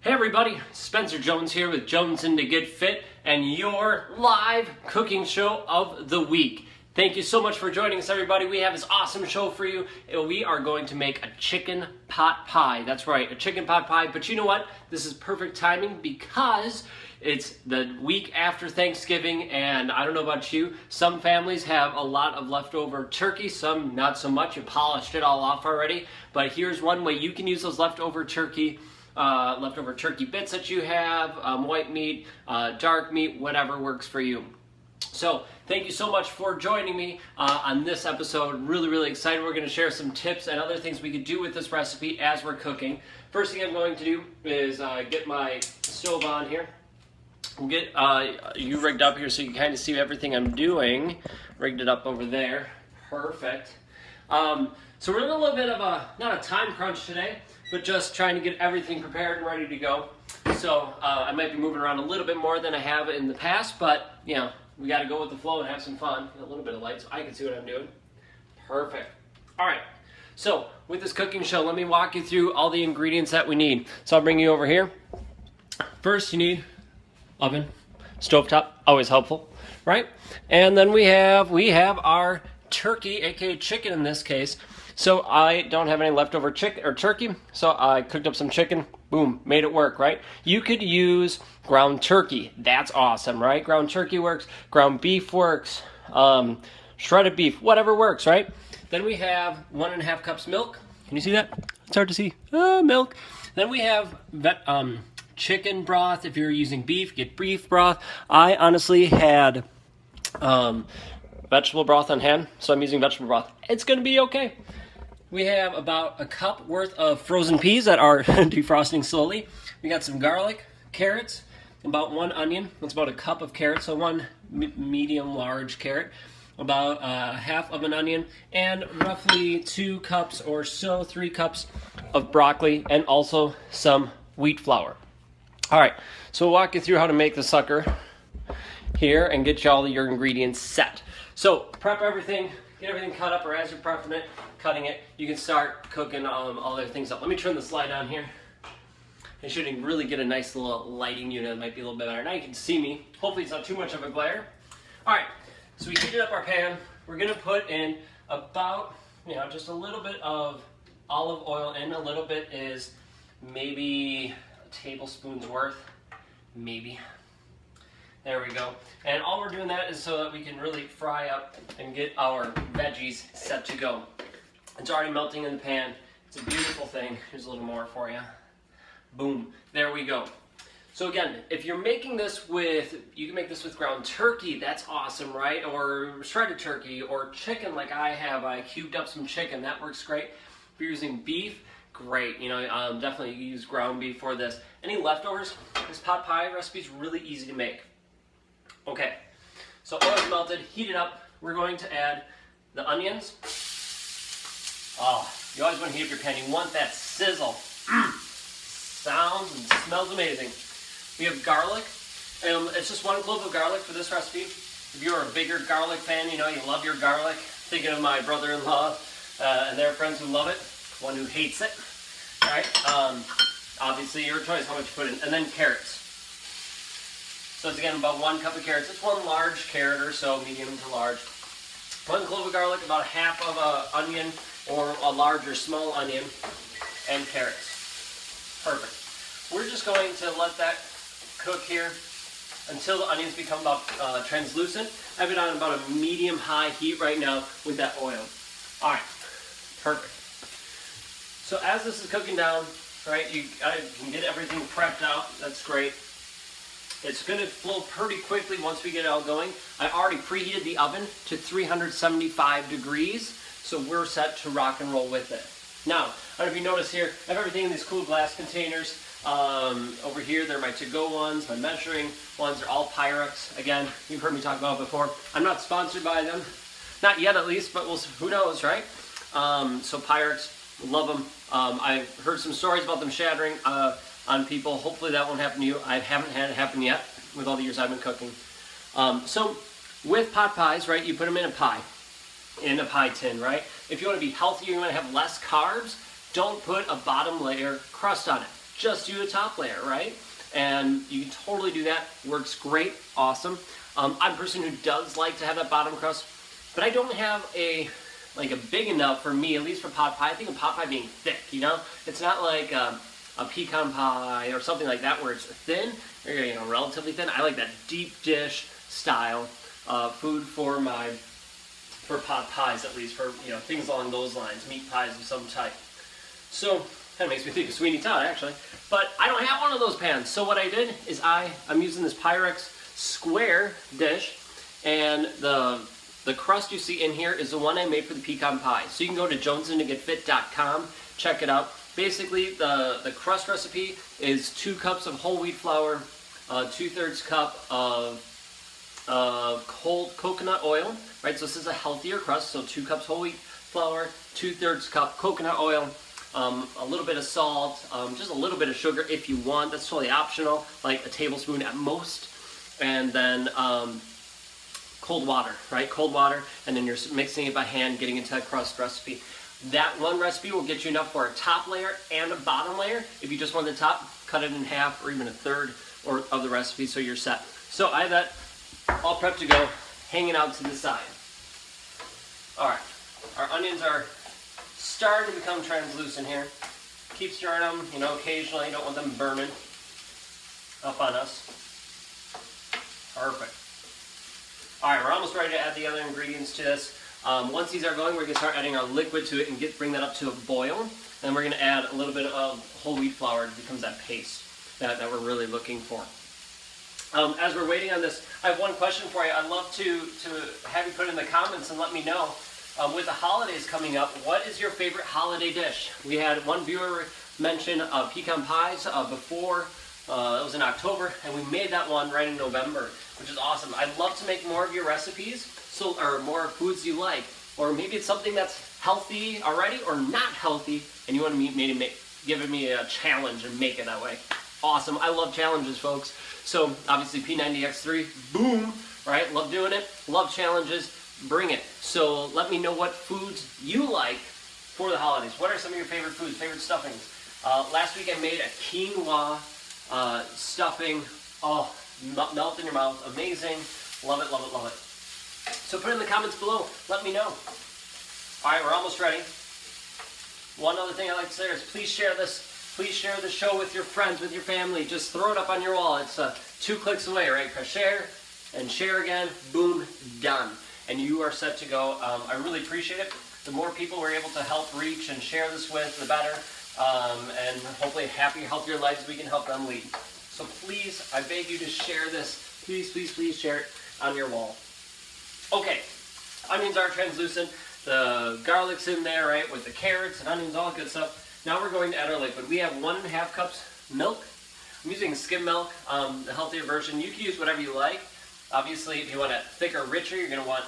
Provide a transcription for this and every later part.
Hey everybody, Spencer Jones here with Jonesin' to Get Fit and your live cooking show of the week. Thank you so much for joining us, everybody. We have this awesome show for you. We are going to make a chicken pot pie. That's right, a chicken pot pie. But you know what? This is perfect timing because it's the week after Thanksgiving, and I don't know about you, some families have a lot of leftover turkey, some not so much. You polished it all off already. But here's one way you can use those leftover turkey bits that you have, white meat, dark meat, whatever works for you. So thank you so much for joining me on this episode. Really excited. We're going to share some tips and other things we could do with this recipe as we're cooking. First thing I'm going to do is get my stove on here. Get you rigged up here so you can kind of see everything I'm doing. Rigged it up over there. Perfect. So we're in a little bit of not a time crunch today, but just trying to get everything prepared and ready to go. So I might be moving around a little bit more than I have in the past, but you know, we got to go with the flow and have some fun. A little bit of light so I can see what I'm doing. Perfect. All right. So with this cooking show, let me walk you through all the ingredients that we need. So I'll bring you over here. First, you need oven, stovetop, always helpful, right? And then we have our turkey, aka chicken in this case. So I don't have any leftover chicken or turkey, so I cooked up some chicken. Boom, made it work, right? You could use ground turkey. That's awesome, right? Ground turkey works, ground beef works, shredded beef, whatever works, right? Then we have 1.5 cups milk. Can you see that? It's hard to see. Milk. Then we have chicken broth. If you're using beef, get beef broth. I honestly had vegetable broth on hand, so I'm using vegetable broth. It's going to be okay. We have about a cup worth of frozen peas that are defrosting slowly. We got some garlic, carrots, about 1 onion. That's about a cup of carrots, so 1 medium large carrot, about half of an onion, and roughly 2 cups or so, 3 cups of broccoli, and also some wheat flour. All right, so we'll walk you through how to make the sucker here and get you all your ingredients set. So prep everything, get everything cut up, or as you're prepping it, cutting it, you can start cooking all other things up. Let me turn this light on here. I should really get a nice little lighting unit. It might be a little bit better. Now you can see me. Hopefully it's not too much of a glare. All right, so we heated up our pan. We're gonna put in about, just a little bit of olive oil in. A little bit is maybe a tablespoon's worth, maybe. There we go. And all we're doing that is so that we can really fry up and get our veggies set to go. It's already melting in the pan. It's a beautiful thing. Here's a little more for you. Boom. There we go. So again, if you're making this you can make this with ground turkey. That's awesome, right? Or shredded turkey or chicken like I have. I cubed up some chicken. That works great. If you're using beef, great. Definitely use ground beef for this. Any leftovers? This pot pie recipe is really easy to make. Okay, so oil's melted, heat it up. We're going to add the onions. Oh, you always want to heat up your pan. You want that sizzle. Sounds and smells amazing. We have garlic. It's just 1 clove of garlic for this recipe. If you're a bigger garlic fan, you love your garlic. Thinking of my brother-in-law and their friends who love it, one who hates it. All right, obviously your choice how much you put in. And then carrots. So it's again about 1 cup of carrots. It's 1 large carrot or so, medium to large. 1 clove of garlic, about half of an onion or a large or small onion, and carrots. Perfect. We're just going to let that cook here until the onions become about translucent. I have it on about a medium-high heat right now with that oil. All right, perfect. So as this is cooking down, right, I can get everything prepped out. That's great. It's going to flow pretty quickly once we get it all going. I already preheated the oven to 375 degrees, so we're set to rock and roll with it. Now, I don't know if you notice here, I have everything in these cool glass containers. Over here, they're my to-go ones, my measuring ones. They're all Pyrex. Again, you've heard me talk about it before. I'm not sponsored by them. Not yet, at least, but who knows, right? So Pyrex, love them. I've heard some stories about them shattering on people. Hopefully that won't happen to you. I haven't had it happen yet with all the years I've been cooking. So with pot pies, right, you put them in a pie tin, right? If you want to be healthier, you want to have less carbs, don't put a bottom layer crust on it. just do a top layer, right? And you can totally do that. Works great, awesome. I'm a person who does like to have that bottom crust, but I don't have a big enough for me, at least for pot pie. I think of pot pie being thick, you know? It's not like a pecan pie or something like that where it's thin, or, you know, relatively thin. I like that deep dish style food for pot pies, at least, for, you know, things along those lines, meat pies of some type. So kind of makes me think of Sweeney Todd, actually. But I don't have one of those pans. So what I did is I'm using this Pyrex square dish, and the crust you see in here is the one I made for the pecan pie. So you can go to jonesandtogetfit.com, check it out. Basically, the crust recipe is 2 cups of whole wheat flour, 2/3 cup of cold coconut oil, right? So this is a healthier crust, so 2 cups whole wheat flour, 2/3 cup coconut oil, a little bit of salt, just a little bit of sugar if you want. That's totally optional, like a tablespoon at most. And then cold water, right? Cold water, and then you're mixing it by hand, getting into that crust recipe. That one recipe will get you enough for a top layer and a bottom layer. If you just want the top, cut it in half or even a third of the recipe, so you're set. So I have that all prepped to go, hanging out to the side. All right, our onions are starting to become translucent here. Keep stirring them, you know, occasionally. You don't want them burning up on us. Perfect. All right, we're almost ready to add the other ingredients to this. Once these are going, we're going to start adding our liquid to it and bring that up to a boil. And we're going to add a little bit of whole wheat flour. It becomes that paste that we're really looking for. As we're waiting on this, I have one question for you. I'd love to have you put in the comments and let me know. With the holidays coming up, what is your favorite holiday dish? We had one viewer mention pecan pies before. It was in October, and we made that one right in November, which is awesome. I'd love to make more of your recipes, or more foods you like. Or maybe it's something that's healthy already or not healthy, and you want to give me a challenge and make it that way. Awesome. I love challenges, folks. So obviously P90X3, boom, right? Love doing it. Love challenges. Bring it. So let me know what foods you like for the holidays. What are some of your favorite foods, favorite stuffings? Last week I made a quinoa stuffing. Oh, melt in your mouth. Amazing. Love it, love it, love it. So put it in the comments below. Let me know. All right, we're almost ready. One other thing I like to say is please share this. Please share the show with your friends, with your family. Just throw it up on your wall. It's 2 clicks away, right? Press share and share again. Boom, done. And you are set to go. I really appreciate it. The more people we're able to help reach and share this with, the better. And hopefully healthier lives we can help them lead. So please, I beg you to share this. Please, please, please share it on your wall. Okay, onions are translucent. The garlic's in there, right, with the carrots and onions, all good stuff. Now we're going to add our liquid. We have 1.5 cups milk. I'm using skim milk, the healthier version. You can use whatever you like. Obviously, if you want it thicker, richer, you're going to want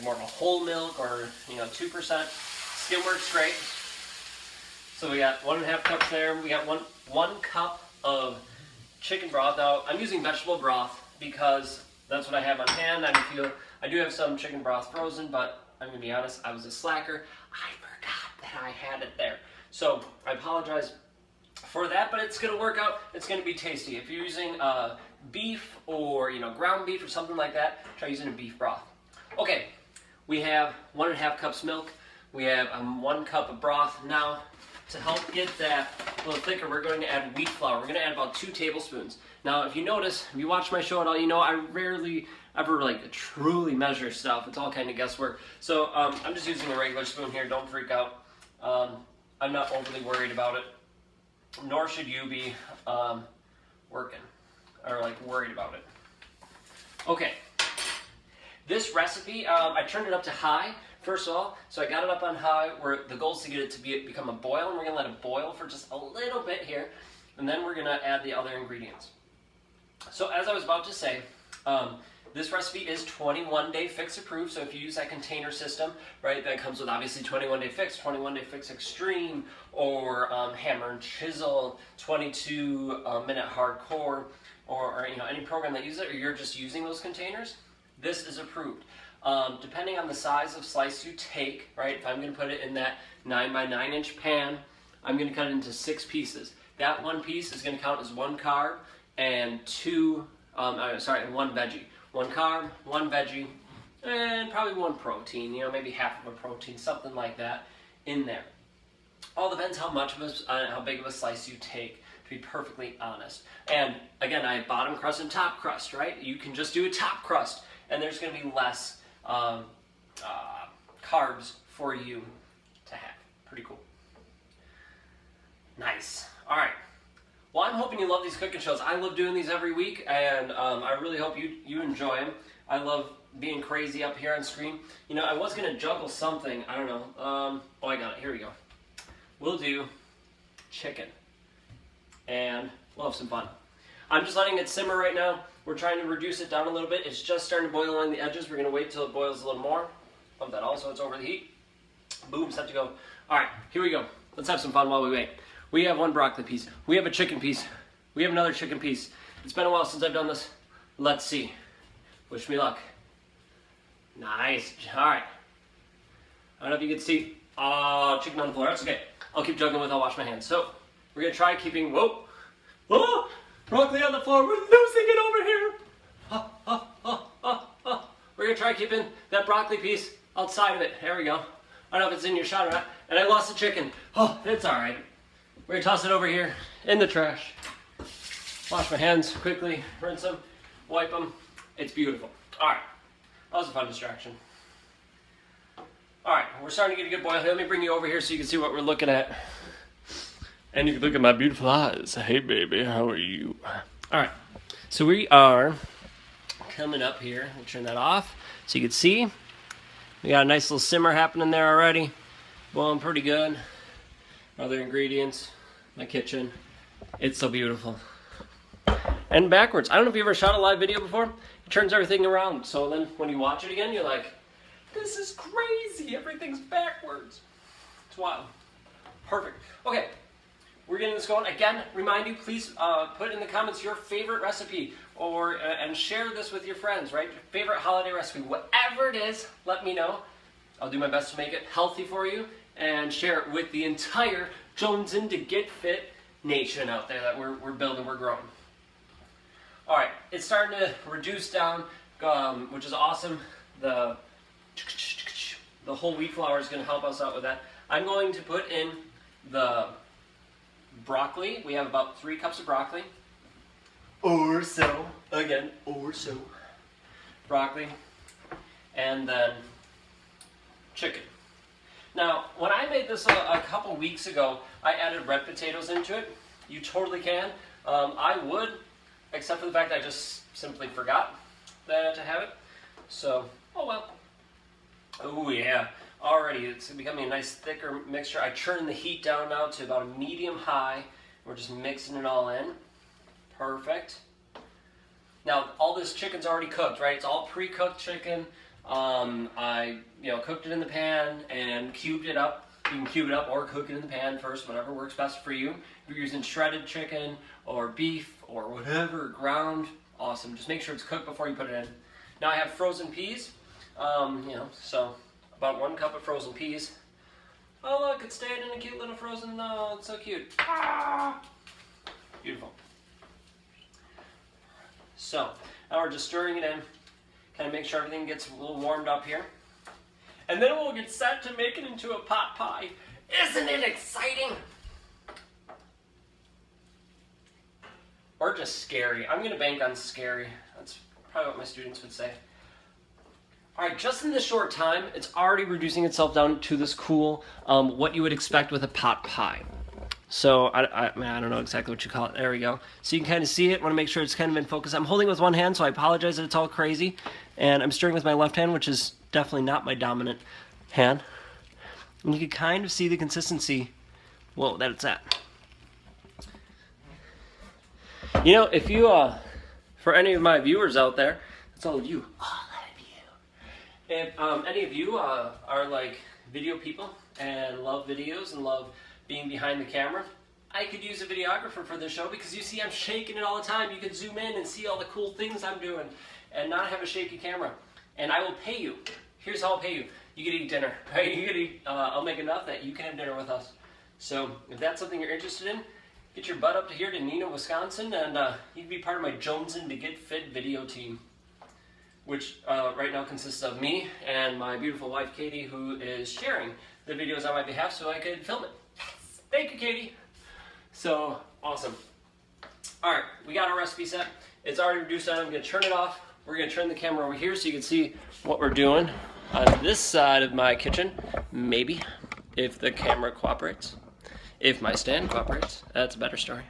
more of a whole milk or 2%. Skim works great. So we got 1.5 cups there. We got one cup of chicken broth. Now I'm using vegetable broth because that's what I have on hand. I do have some chicken broth frozen, but I'm gonna be honest, I was a slacker. I forgot that I had it there. So I apologize for that, but it's gonna work out. It's gonna be tasty. If you're using beef or ground beef or something like that, try using a beef broth. Okay, we have 1.5 cups milk. We have 1 cup of broth. Now, to help get that a little thicker, we're going to add wheat flour. We're going to add about 2 tablespoons. Now, if you notice, if you watch my show at all, you know I rarely ever truly measure stuff. It's all kind of guesswork. So I'm just using a regular spoon here. Don't freak out. I'm not overly worried about it, nor should you be working or worried about it. Okay. This recipe, I turned it up to high, first of all, so I got it up on high, where the goal is to get it to become a boil, and we're going to let it boil for just a little bit here, and then we're going to add the other ingredients. So as I was about to say, this recipe is 21-day fix approved, so if you use that container system, right, that comes with obviously 21-day fix, 21-day fix extreme, or hammer and chisel, 22-minute hardcore, or any program that uses it, or you're just using those containers, this is approved. Depending on the size of slice you take, right, if I'm going to put it in that 9 by 9 inch pan, I'm going to cut it into 6 pieces. that one piece is going to count as 1 carb and 1 veggie. 1 carb, 1 veggie, and probably 1 protein, you know, maybe half of a protein, something like that in there. All depends how big of a slice you take, to be perfectly honest. And again, I have bottom crust and top crust, right? You can just do a top crust, and there's going to be less carbs for you to have. Pretty cool. Nice. All right. Well, I'm hoping you love these cooking shows. I love doing these every week, and I really hope you enjoy them. I love being crazy up here on screen. You know, I was going to juggle something. I don't know. Oh, I got it. Here we go. We'll do chicken, and we'll have some fun. I'm just letting it simmer right now. We're trying to reduce it down a little bit. It's just starting to boil along the edges. We're going to wait till it boils a little more. Pump that also. It's over the heat. Boom, set to go. All right, here we go. Let's have some fun while we wait. We have 1 broccoli piece. We have a chicken piece. We have another chicken piece. It's been a while since I've done this. Let's see. Wish me luck. Nice. All right. I don't know if you can see. Oh, chicken on the floor. That's okay. I'll keep juggling with. I'll wash my hands. So we're gonna try keeping. Whoa. Broccoli on the floor. We're losing it over here. We're gonna try keeping that broccoli piece outside of it. There we go. I don't know if it's in your shot or not. And I lost the chicken. Oh, it's all right. We're gonna toss it over here in the trash. Wash my hands quickly, rinse them, wipe them. It's beautiful. All right, that was a fun distraction. All right, we're starting to get a good boil here. Let me bring you over here so you can see what we're looking at. And you can look at my beautiful eyes. Hey, baby, how are you? All right, so we are coming up here. I'll turn that off so you can see. We got a nice little simmer happening there already. Boiling pretty good. Other ingredients, my kitchen. It's so beautiful. And backwards. I don't know if you ever shot a live video before. It turns everything around. So then when you watch it again, you're like, this is crazy. Everything's backwards. It's wild. Perfect. Okay. We're getting this going. Again, remind you, please put in the comments your favorite recipe and share this with your friends, right? Your favorite holiday recipe. Whatever it is, let me know. I'll do my best to make it healthy for you and share it with the entire Jonesin' to Get Fit nation out there that we're building, we're growing. All right, it's starting to reduce down, which is awesome. The whole wheat flour is going to help us out with that. I'm going to put in the broccoli. We have about 3 cups of broccoli. Or so. Again, or so. Broccoli. And then chicken. Now, when I made this a couple weeks ago, I added red potatoes into it. You totally can. I would, except for the fact I just simply forgot to have it. So, oh well. Oh yeah. Already, it's becoming a nice thicker mixture. I turned the heat down now to about a medium high. We're just mixing it all in. Perfect. Now, all this chicken's already cooked, right? It's all pre-cooked chicken. I cooked it in the pan and cubed it up. You can cube it up or cook it in the pan first, whatever works best for you. If you're using shredded chicken or beef or whatever, ground, awesome. Just make sure it's cooked before you put it in. Now I have frozen peas, so about 1 cup of frozen peas. Oh look, it's staying in a cute little frozen, oh, it's so cute. Ah! Beautiful. So, now we're just stirring it in. Kind of make sure everything gets a little warmed up here. And then we'll get set to make it into a pot pie. Isn't it exciting? Or just scary. I'm going to bank on scary. That's probably what my students would say. Alright, just in this short time, it's already reducing itself down to this cool, what you would expect with a pot pie. So, I don't know exactly what you call it. There we go. So you can kind of see it. Want to make sure it's kind of in focus. I'm holding it with one hand, so I apologize that it's all crazy. And I'm stirring with my left hand, which is definitely not my dominant hand. And you can kind of see the consistency, whoa, that it's at. You know, if you, for any of my viewers out there, that's all of you. All of you. If any of you are like video people and love videos and love being behind the camera, I could use a videographer for this show because you see I'm shaking it all the time. You can zoom in and see all the cool things I'm doing and not have a shaky camera. And I will pay you. Here's how I'll pay you. You get to eat dinner. Right? You get to eat, I'll make enough that you can have dinner with us. So if that's something you're interested in, get your butt up to here to Neenah, Wisconsin, and you can be part of my Jonesing to Get Fit video team, which right now consists of me and my beautiful wife, Katie, who is sharing the videos on my behalf so I could film it. Yes! Thank you, Katie. So, awesome. All right, we got our recipe set. It's already reduced on. I'm going to turn it off. We're going to turn the camera over here so you can see what we're doing on this side of my kitchen. Maybe, if the camera cooperates. If my stand cooperates. That's a better story.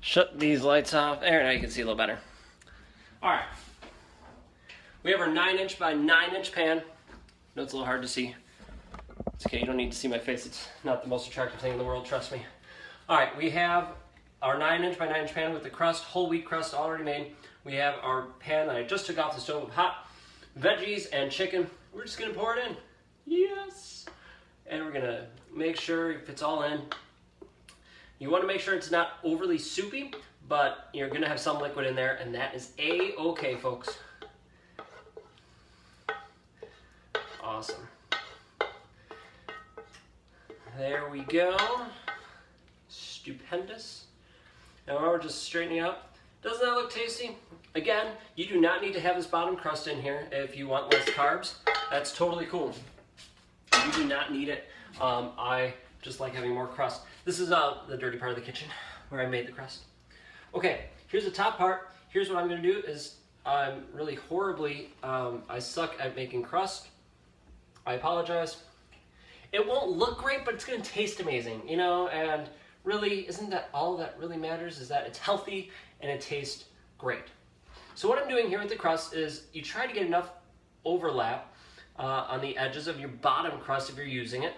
Shut these lights off. There, now you can see a little better. All right. We have our 9-inch by 9-inch pan. I know it's a little hard to see. It's okay, you don't need to see my face. It's not the most attractive thing in the world, trust me. All right, we have our 9-inch by 9-inch pan with the crust, whole wheat crust already made. We have our pan that I just took off the stove with hot veggies and chicken. We're just gonna pour it in. Yes! And we're gonna make sure it fits all in. You wanna make sure it's not overly soupy, but you're gonna have some liquid in there, and that is A-okay, folks. Awesome. There we go. Stupendous. Now we're just straightening up. Doesn't that look tasty? Again, you do not need to have this bottom crust in here if you want less carbs. That's totally cool. You do not need it. I just like having more crust. This is the dirty part of the kitchen where I made the crust. Okay, here's the top part. Here's what I'm gonna do is I'm really horribly, I suck at making crust. I apologize. It won't look great, but it's gonna taste amazing, you know, and really, isn't that all that really matters, is that it's healthy and it tastes great. So what I'm doing here with the crust is you try to get enough overlap on the edges of your bottom crust if you're using it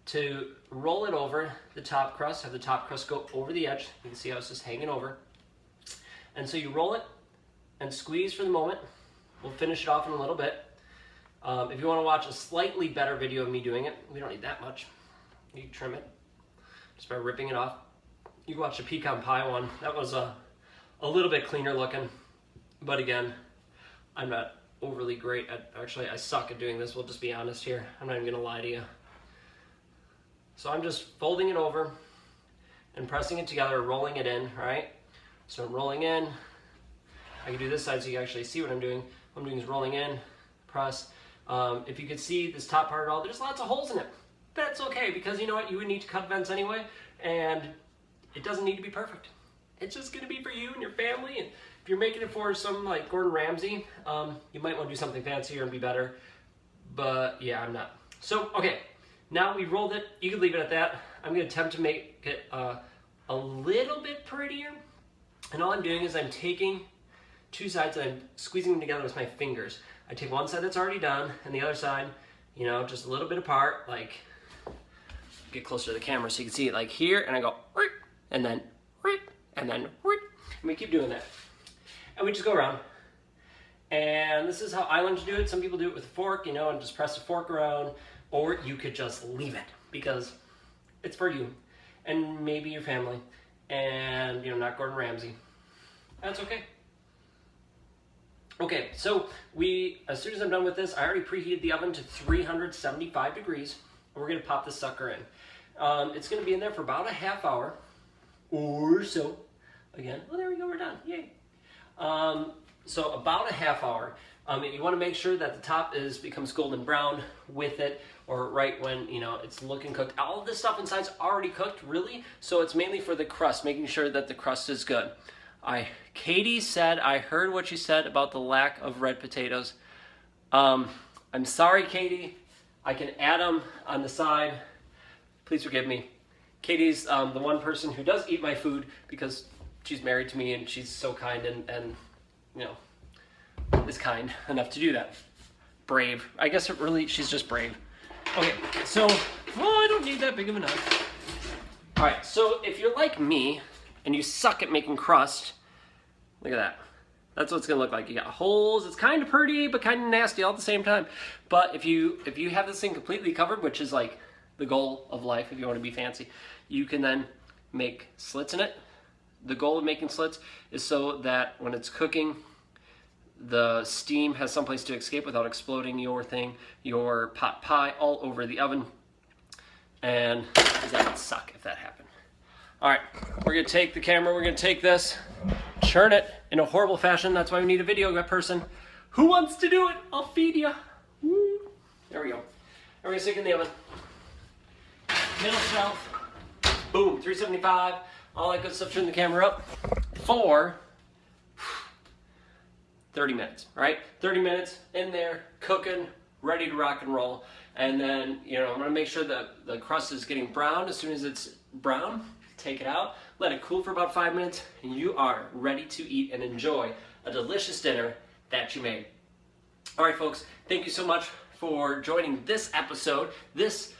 to roll it over the top crust, have the top crust go over the edge. You can see how it's just hanging over. And so you roll it and squeeze for the moment. We'll finish it off in a little bit. If you want to watch a slightly better video of me doing it, we don't need that much. You can trim it just by ripping it off. You can watch the pecan pie one. That was a little bit cleaner looking, but again, I'm not overly great at, actually I suck at doing this, we'll just be honest here. I'm not even gonna lie to you. So I'm just folding it over and pressing it together, rolling it in, right? So I'm rolling in. I can do this side so you can actually see what I'm doing. What I'm doing is rolling in, press. If you could see this top part at all, there's lots of holes in it. That's okay, because you know what? You would need to cut vents anyway, and it doesn't need to be perfect. It's just gonna be for you and your family, and if you're making it for some like Gordon Ramsay, you might want to do something fancier and be better, but yeah, I'm not. So, okay, now we rolled it. You can leave it at that. I'm gonna attempt to make it a little bit prettier, and all I'm doing is I'm taking two sides and I'm squeezing them together with my fingers. I take one side that's already done, and the other side, you know, just a little bit apart, like, get closer to the camera so you can see it, like here, and I go, and then, and we keep doing that. And we just go around. And this is how I learned to do it. Some people do it with a fork, you know, and just press the fork around, or you could just leave it, because it's for you, and maybe your family, and, you know, not Gordon Ramsay. That's okay. Okay, so as soon as I'm done with this, I already preheated the oven to 375 degrees. And we're gonna pop this sucker in. It's gonna be in there for about a half hour or so. Again, well, there we go, we're done, yay. So about a half hour. And you wanna make sure that the top becomes golden brown with it, or right when, you know, it's looking cooked. All of this stuff inside's already cooked, really, so it's mainly for the crust, making sure that the crust is good. Katie said, I heard what she said about the lack of red potatoes. I'm sorry, Katie. I can add them on the side. Please forgive me. Katie's the one person who does eat my food because she's married to me and she's so kind and you know, is kind enough to do that. Brave. I guess she's just brave. Okay, so, well, I don't need that big of an oven. All right, so if you're like me, and you suck at making crust, look at that. That's what it's gonna look like. You got holes, it's kind of pretty, but kind of nasty all at the same time. But if you have this thing completely covered, which is like the goal of life if you wanna be fancy, you can then make slits in it. The goal of making slits is so that when it's cooking, the steam has someplace to escape without exploding your pot pie all over the oven. And that would suck if that happened. All right, we're gonna take the camera, we're gonna take this, churn it in a horrible fashion. That's why we need a video person. Who wants to do it? I'll feed you. Woo. There we go. And we're gonna stick it in the oven. Middle shelf. Boom, 375. All that good stuff. Turn the camera up for 30 minutes, right? 30 minutes in there, cooking, ready to rock and roll. And then, you know, I'm gonna make sure that the crust is getting brown. As soon as it's brown, take it out, let it cool for about 5 minutes, and you are ready to eat and enjoy a delicious dinner that you made. All right, folks, thank you so much for joining this episode. This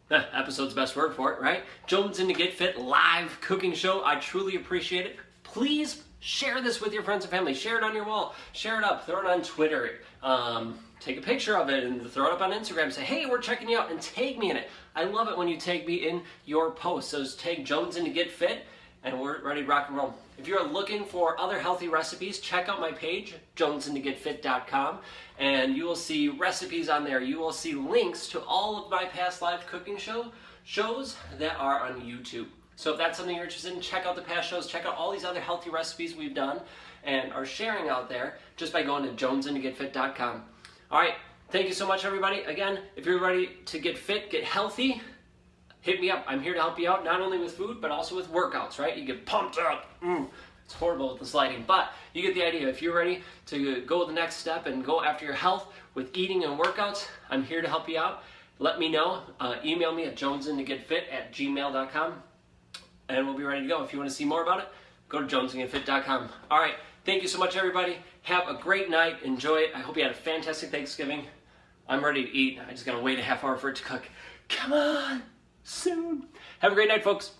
episode's the best word for it, right? Jones and the Get Fit live cooking show. I truly appreciate it. Please share this with your friends and family. Share it on your wall. Share it up. Throw it on Twitter. Take a picture of it and throw it up on Instagram. Say, hey, we're checking you out, and tag me in it. I love it when you tag me in your posts. So just tag Jones and the Get Fit, and we're ready to rock and roll. If you're looking for other healthy recipes, check out my page, jonesandthegetfit.com, and you will see recipes on there. You will see links to all of my past live cooking shows that are on YouTube. So if that's something you're interested in, check out the past shows, check out all these other healthy recipes we've done and are sharing out there just by going to jonesandthegetfit.com. All right, thank you so much, everybody. Again, if you're ready to get fit, get healthy, hit me up. I'm here to help you out, not only with food, but also with workouts, right? You get pumped up. It's horrible with this lighting, but you get the idea. If you're ready to go the next step and go after your health with eating and workouts, I'm here to help you out. Let me know. Email me at jonesandthegetfit@gmail.com, and we'll be ready to go. If you want to see more about it, go to jonesandthegetfit.com. All right, thank you so much, everybody. Have a great night. Enjoy it. I hope you had a fantastic Thanksgiving. I'm ready to eat. I just got to wait a half hour for it to cook. Come on, soon. Have a great night, folks.